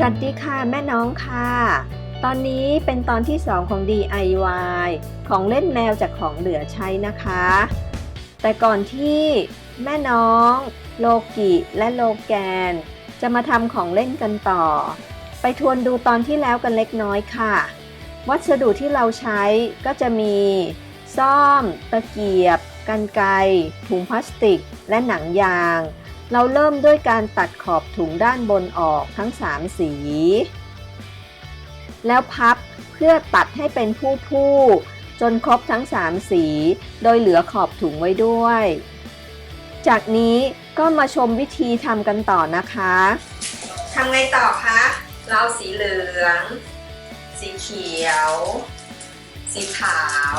วัสดีค่ะแม่น้องค่ะตอนนี้เป็นตอนที่2ของ DIY ของเล่นแมวจากของเหลือใช้นะคะแต่ก่อนที่แม่น้องโลกิและโลแกนจะมาทำของเล่นกันต่อไปทวนดูตอนที่แล้วกันเล็กน้อยค่ะวัสดุที่เราใช้ก็จะมีซ่อมตะเกียบกรรไกรถุงพลาสติกและหนังยางเราเริ่มด้วยการตัดขอบถุงด้านบนออกทั้ง3สีแล้วพับเพื่อตัดให้เป็นผู้จนครบทั้ง3สีโดยเหลือขอบถุงไว้ด้วยจากนี้ก็มาชมวิธีทำกันต่อนะคะทำไงต่อคะเราสีเหลืองสีเขียวสีขาว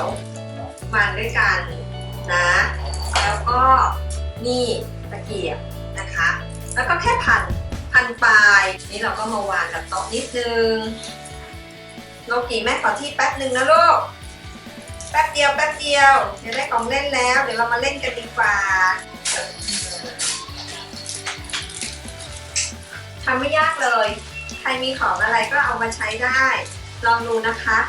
วางด้วยกันนะแล้วก็นี่ตะเกียบนะคะแล้วก็แค่พันปลายนี่เราก็มาวางกับโต๊ะนิดนึงโลกิแม่ขอที่แป๊บนึงนะลูกแป๊บเดียวเดี๋ยวได้ของเล่นแล้วเดี๋ยวเรามาเล่นกันดีกว่าทำไม่ยากเลยใครมีของอะไรก็เอามาใช้ได้ลองดูนะคะ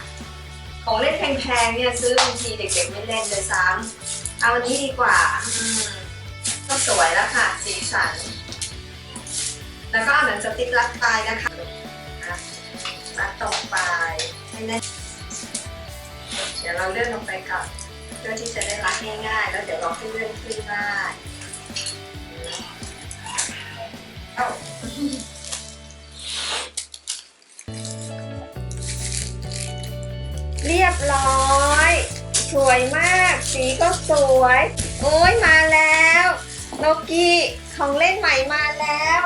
ของเล่นแพงๆเนี่ยซื้อบางทีเด็กๆไม่เล่นเลยซ้ำเอาอันนี้ดีกว่าก็สวยแล้วค่ะสีสันแล้วก็เอาหนังสติ๊กรัดปลายนะคะรัดตรงปลายให้แน่นเดี๋ยวเราเลื่อนลงไปก่อนเพื่อที่จะได้รัดง่ายๆแล้วเดี๋ยวเราให้เลื่อนขึ้นได้เรียบร้อยสวยมากสีก็สวยโอ้ยมาแล้วโลกิของเล่นใหม่มาแล้ว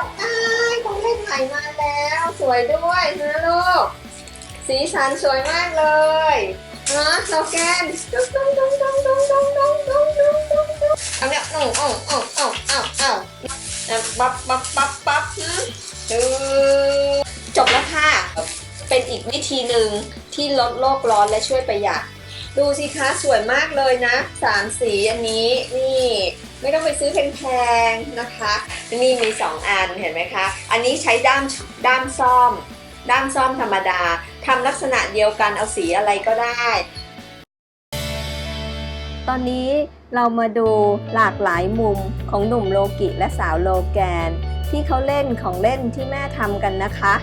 ของเล่นใหม่มาแล้วสวยด้วยนะลูกสีสันสวยมากเลยนะโลแกนเอาเนี่ยปั๊บจบแล้วค่ะเป็นอีกวิธีหนึ่งที่ลดโลกร้อนและช่วยประหยัดดูสิคะสวยมากเลยนะ3สีอันนี้นี่ไม่ต้องไปซื้อแพงๆนะคะนี่มี2อันเห็นไหมคะอันนี้ใช้ด้ามซ่อมธรรมดาทำลักษณะเดียวกันเอาสีอะไรก็ได้ตอนนี้เรามาดูหลากหลายมุมของหนุ่มโลกิและสาวโลแกนที่เขาเล่นของเล่นที่แม่ทำกันนะคะ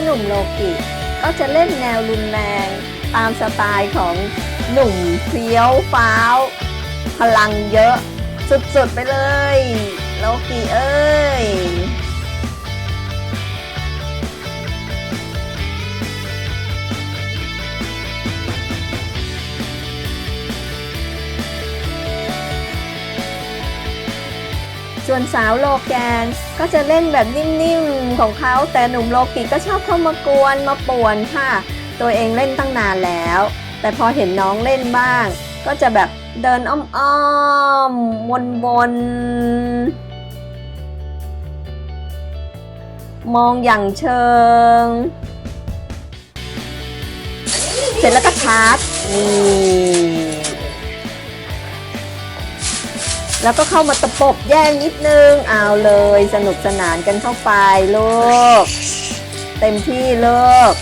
หนุ่มโลกิก็จะเล่นแนวรุนแรงตามสไตล์ของหนุ่มเฟี้ยวฟ้าวพลังเยอะสุดๆไปเลยโลกิเอ้ยส่วนสาวโลแกนก็จะเล่นแบบนิ่มๆของเขาแต่หนุ่มโลกิก็ชอบเข้ามากวนมาป่วนค่ะตัวเองเล่นตั้งนานแล้วแต่พอเห็นน้องเล่นบ้างก็จะแบบเดินอ้อมๆวนๆมองอย่างเชิงเสร็จแล้วก็ชาร์จแล้วก็เข้ามาตะปบแย่งนิดนึงเอาเลยสนุกสนานกันเข้าไปลูกเต็มที่ลูก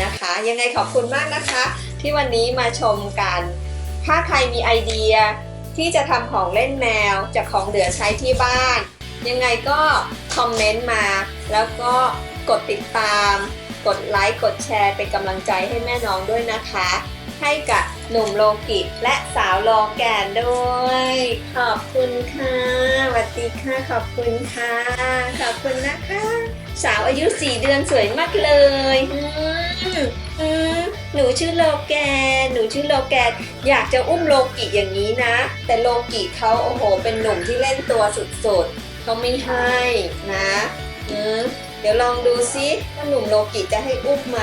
นะคะยังไงขอบคุณมากนะคะที่วันนี้มาชมกันถ้าใครมีไอเดียที่จะทำของเล่นแมวจากของเหลือใช้ที่บ้านยังไงก็คอมเมนต์มาแล้วก็กดติดตามกดไลค์กดแชร์เป็นกำลังใจให้แม่น้องด้วยนะคะให้กับหนุ่มโลกิและสาวโลแกนด้วยขอบคุณค่ะสวัสดีค่ะขอบคุณค่ะขอบคุณนะคะสาวอายุ4 เดือนสวยมากเลยหนูชื่อโลแกนอยากจะอุ้มโลกิอย่างนี้นะแต่โลกิเขาโอ้โหเป็นหนุ่มที่เล่นตัวสุดๆ เขาไม่ให้นะเดี๋ยวลองดูซิว่าหนุ่มโลกิจะให้อุ้มไหม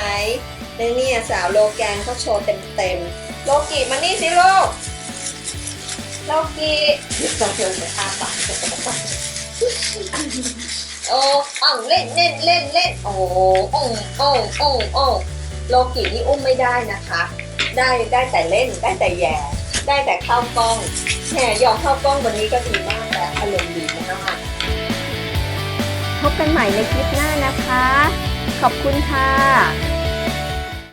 ในนี่สาวโลแกนเขาโชว์เต็มโลกิมานี่สิลูกโลกิต้องเดินไปอ้าปากโอ้เล่นโอ้โลกินี่อุ้มไม่ได้นะคะได้แต่เล่นได้แต่แย่ได้แต่เข้ากล้องแหมยอมเข้ากล้องวันนี้ก็ดีมากแล้วอารมณ์ดีมากพบกันใหม่ในคลิปหน้านะคะขอบคุณค่ะ